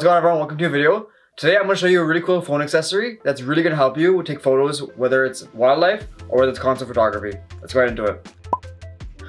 What's going on, everyone? Welcome to a video. Today I'm going to show you a really cool phone accessory that's really going to help you take photos, whether it's wildlife or whether it's concert photography. Let's go ahead and do it.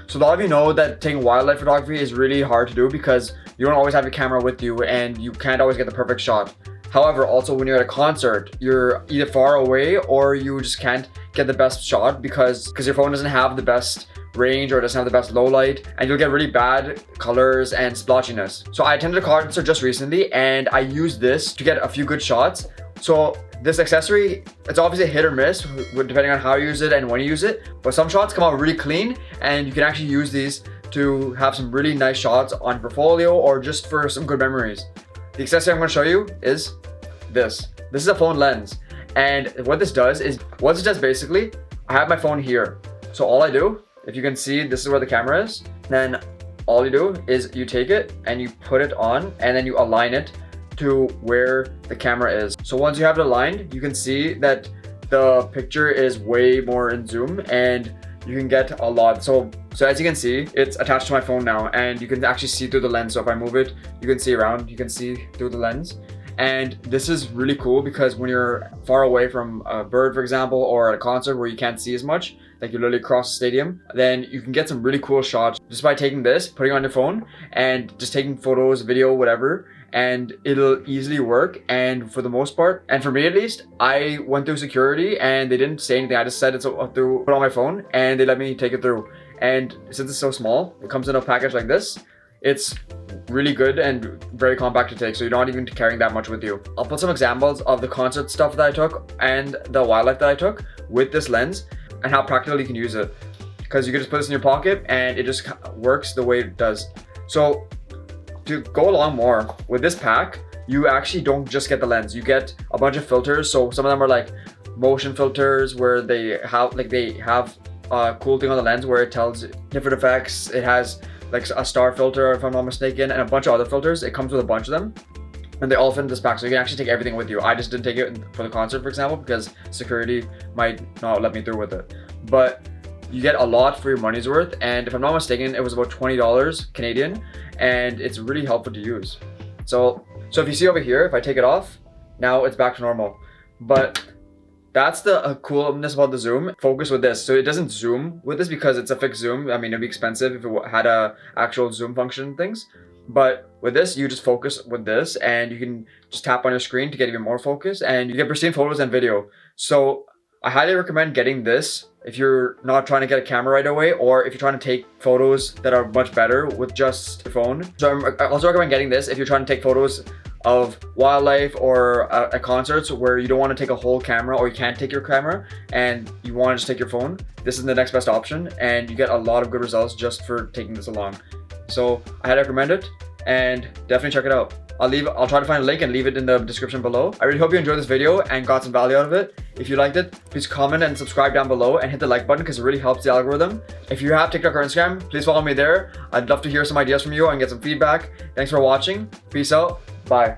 So a lot of you know that taking wildlife photography is really hard to do because you don't always have your camera with you and you can't always get the perfect shot. However, also when you're at a concert, you're either far away or you just can't get the best shot because your phone doesn't have the best range or doesn't have the best low light, and you'll get really bad colors and splotchiness. So I attended a concert just recently and I used this to get a few good shots. So this accessory, it's obviously hit or miss depending on how you use it and when you use it, but some shots come out really clean and you can actually use these to have some really nice shots on your portfolio or just for some good memories. The accessory I'm going to show you is this. This is a phone lens, and what this does basically, I have my phone here. So all I do, if you can see, this is where the camera is. Then all you do is you take it and you put it on and then you align it to where the camera is. So once you have it aligned, you can see that the picture is way more in zoom and you can get a lot. So as you can see, it's attached to my phone now and you can actually see through the lens. So if I move it, you can see around, you can see through the lens. And this is really cool because when you're far away from a bird, for example, or at a concert where you can't see as much, like you literally cross the stadium, then you can get some really cool shots just by taking this, putting it on your phone and just taking photos, video, whatever, and it'll easily work. And for the most part, and for me at least, I went through security and they didn't say anything. I just said it's through, put it on my phone and they let me take it through. And since it's so small, it comes in a package like this. It's really good and very compact to take, so you're not even carrying that much with you. I'll put some examples of the concert stuff that I took and the wildlife that I took with this lens and how practical you can use it, because you can just put this in your pocket and it just works the way it does. So to go along more with this pack, you actually don't just get the lens, you get a bunch of filters. So some of them are like motion filters where they have a cool thing on the lens where it tells different effects. It has like a star filter, if I'm not mistaken, and a bunch of other filters. It comes with a bunch of them and they all fit in this pack, so you can actually take everything with you. I just didn't take it for the concert, for example, because security might not let me through with it, but you get a lot for your money's worth. And if I'm not mistaken, it was about $20 Canadian and it's really helpful to use. So if you see over here, if I take it off, now it's back to normal. But that's the coolness about the zoom. Focus with this. So it doesn't zoom with this because it's a fixed zoom. I mean, it'd be expensive if it had a actual zoom function things. But with this, you just focus with this and you can just tap on your screen to get even more focus and you get pristine photos and video. So I highly recommend getting this if you're not trying to get a camera right away or if you're trying to take photos that are much better with just your phone. So I also recommend getting this if you're trying to take photos of wildlife or at concerts where you don't want to take a whole camera or you can't take your camera and you want to just take your phone. This is the next best option and you get a lot of good results just for taking this along. So I highly recommend it and definitely check it out. I'll try to find a link and leave it in the description below. I really hope you enjoyed this video and got some value out of it. If you liked it, please comment and subscribe down below and hit the like button because it really helps the algorithm. If you have TikTok or Instagram, please follow me there. I'd love to hear some ideas from you and get some feedback. Thanks for watching. Peace out. Bye.